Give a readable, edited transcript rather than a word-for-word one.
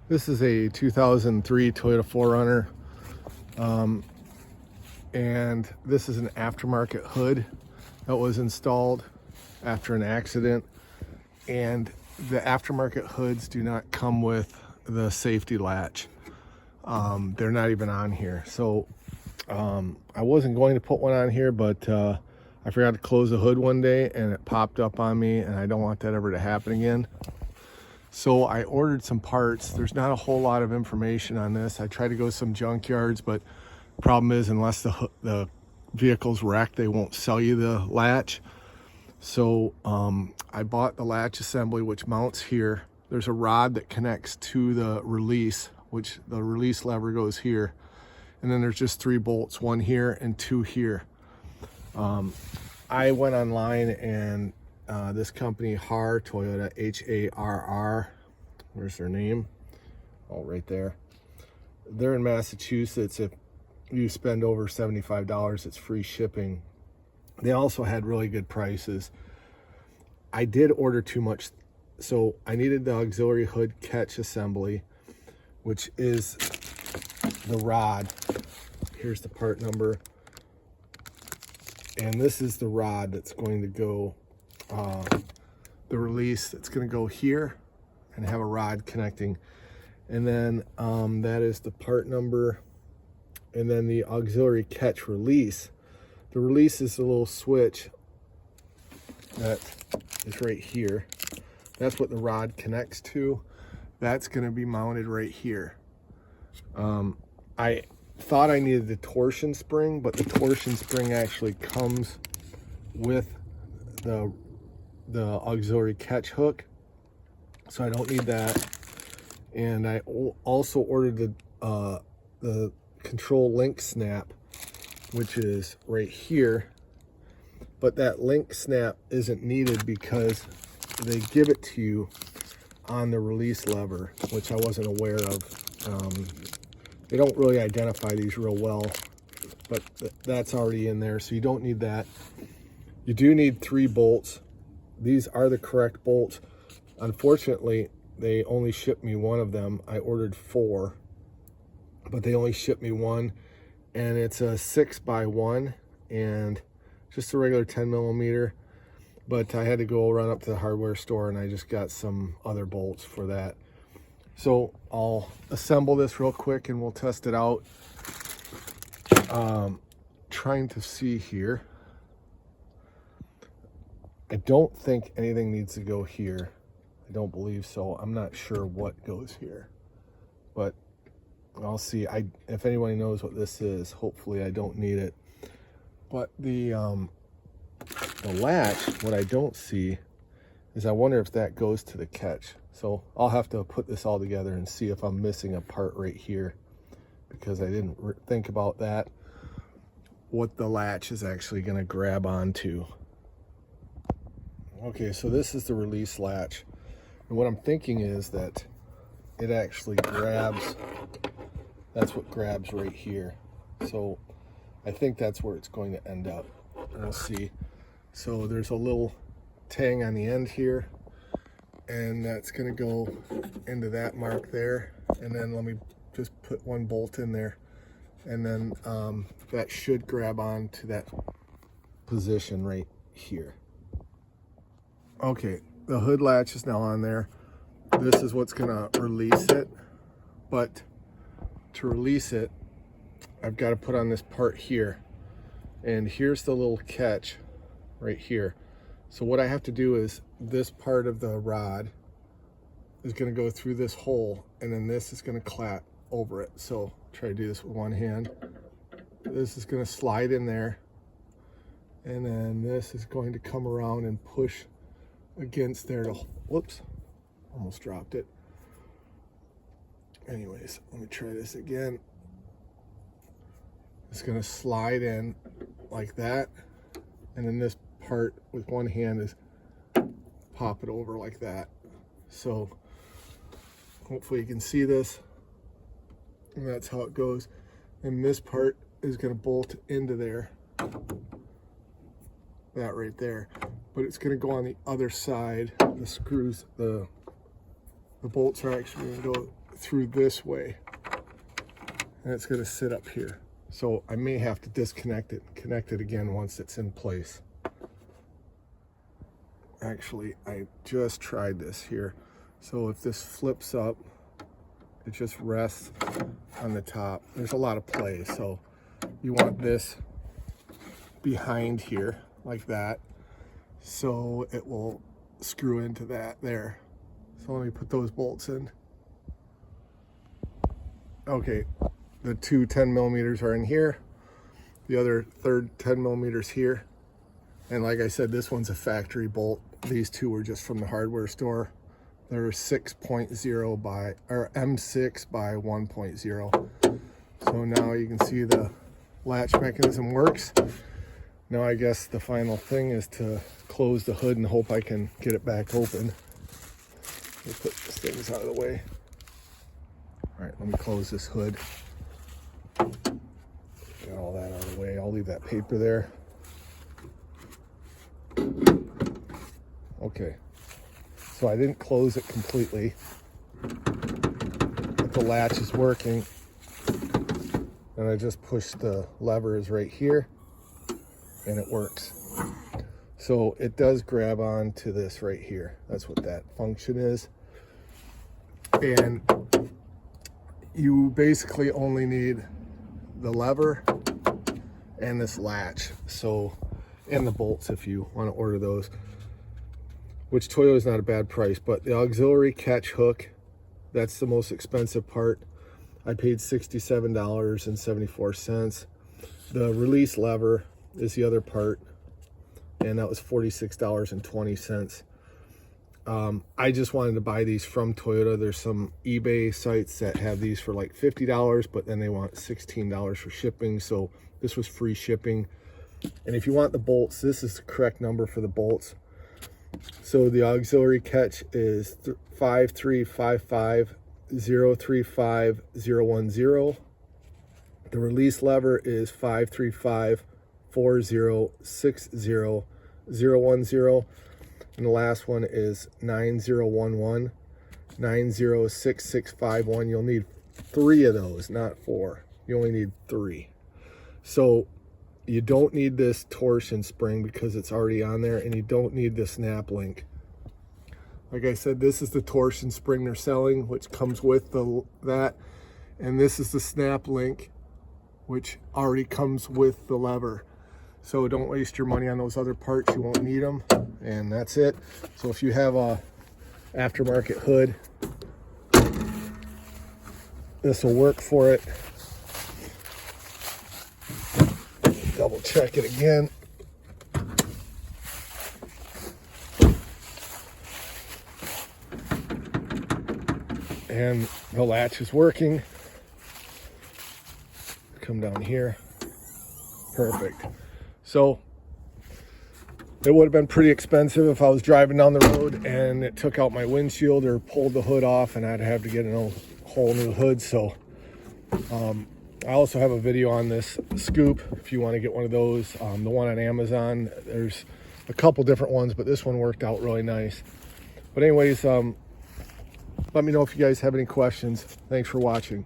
This is a 2003 Toyota 4Runner, and this is an aftermarket hood that was installed after an accident. And the aftermarket hoods do not come with the safety latch. They're not even on here. So I wasn't going to put one on here, but I forgot to close the hood one day and it popped up on me, and I don't want that ever to happen again. So I ordered some parts. There's not a whole lot of information on this. I tried to go to some junkyards, but the problem is unless the vehicle's wrecked, they won't sell you the latch. So I bought the latch assembly, which mounts here. There's a rod that connects to the release, which the release lever goes here. And then there's just 3 bolts, 1 here and 2 here. I went online and this company, Harr Toyota, H-A-R-R, where's their name? Oh, right there. They're in Massachusetts. If you spend over $75, it's free shipping. They also had really good prices. I did order too much, so I needed the auxiliary hood catch assembly, which is the rod. Here's the part number. And this is the rod that's going to go, the release that's going to go here and have a rod connecting. And then that is the part number. And then the auxiliary catch release. The release is a little switch that is right here. That's what the rod connects to. That's going to be mounted right here. I thought I needed the torsion spring, but the torsion spring actually comes with the auxiliary catch hook, so I don't need that. And I also ordered the control link snap, which is right here, but that link snap isn't needed because they give it to you on the release lever, which I wasn't aware of. They don't really identify these real well, but that's already in there, so you don't need that. You do need 3 bolts. These are the correct bolts. Unfortunately, they only shipped me 1 of them. I ordered 4, but they only shipped me 1, and it's a 6x1 and just a regular 10 millimeter. But I had to go run up to the hardware store and I just got some other bolts for that. So I'll assemble this real quick and we'll test it out. Trying to see here. I don't think anything needs to go here. I don't believe so. I'm not sure what goes here, but I'll see. If anybody knows what this is, hopefully I don't need it. But the latch, what I don't see is, I wonder if that goes to the catch. So I'll have to put this all together and see if I'm missing a part right here, because I didn't think about that, what the latch is actually going to grab onto. Okay, so this is the release latch. And what I'm thinking is that it actually grabs, that's what grabs right here. So I think that's where it's going to end up. We'll see. So there's a little tang on the end here, and that's going to go into that mark there. And then let me just put 1 bolt in there, and then that should grab on to that position right here. Okay, the hood latch is now on there. This is what's going to release it, but to release it, I've got to put on this part here, and here's the little catch right here. So what I have to do is, this part of the rod is going to go through this hole, and then this is going to clamp over it. So try to do this with 1 hand. This is going to slide in there, and then this is going to come around and push against there to, whoops, almost dropped it. Anyways, let me try this again. It's going to slide in like that, and then this part with 1 hand is pop it over like that. So hopefully you can see this, and that's how it goes. And this part is going to bolt into there, that right there, but it's going to go on the other side. The screws, the bolts are actually going to go through this way, and it's going to sit up here. So I may have to disconnect it and connect it again once it's in place. Actually, I just tried this here. So if this flips up, it just rests on the top. There's a lot of play, so you want this behind here like that, so it will screw into that there. So let me put those bolts in. Okay, the two 10 millimeters are in here, the other third 10 millimeters here, and like I said, this one's a factory bolt. These two were just from the hardware store. They're 6.0 by, or M6 by 1.0. So now you can see the latch mechanism works. Now I guess the final thing is to close the hood and hope I can get it back open. Let me put these things out of the way. All right, let me close this hood. Get all that out of the way. I'll leave that paper there. Okay, so I didn't close it completely, but the latch is working. And I just push the levers right here and it works. So it does grab on to this right here. That's what that function is. And you basically only need the lever and this latch. So, and the bolts if you want to order those, which Toyota is not a bad price, but the auxiliary catch hook, that's the most expensive part. I paid $67.74. The release lever is the other part, and that was $46.20. I just wanted to buy these from Toyota. There's some eBay sites that have these for like $50, but then they want $16 for shipping, so this was free shipping. And if you want the bolts, this is the correct number for the bolts. So the auxiliary catch is 535503510. The release lever is 535406010, and the last one is 9011906651. You'll need 3 of those, not 4. You only need 3. So you don't need this torsion spring because it's already on there, and you don't need the snap link. Like I said, this is the torsion spring they're selling, which comes with that, and this is the snap link, which already comes with the lever. So don't waste your money on those other parts. You won't need them, and that's it. So if you have a aftermarket hood, this will work for it. Double check it again. And the latch is working. Come down here. Perfect. So it would have been pretty expensive if I was driving down the road and it took out my windshield or pulled the hood off, and I'd have to get a whole new hood. So I also have a video on this scoop if you want to get one of those. The one on Amazon, there's a couple different ones, but this one worked out really nice. But anyways, let me know if you guys have any questions. Thanks for watching.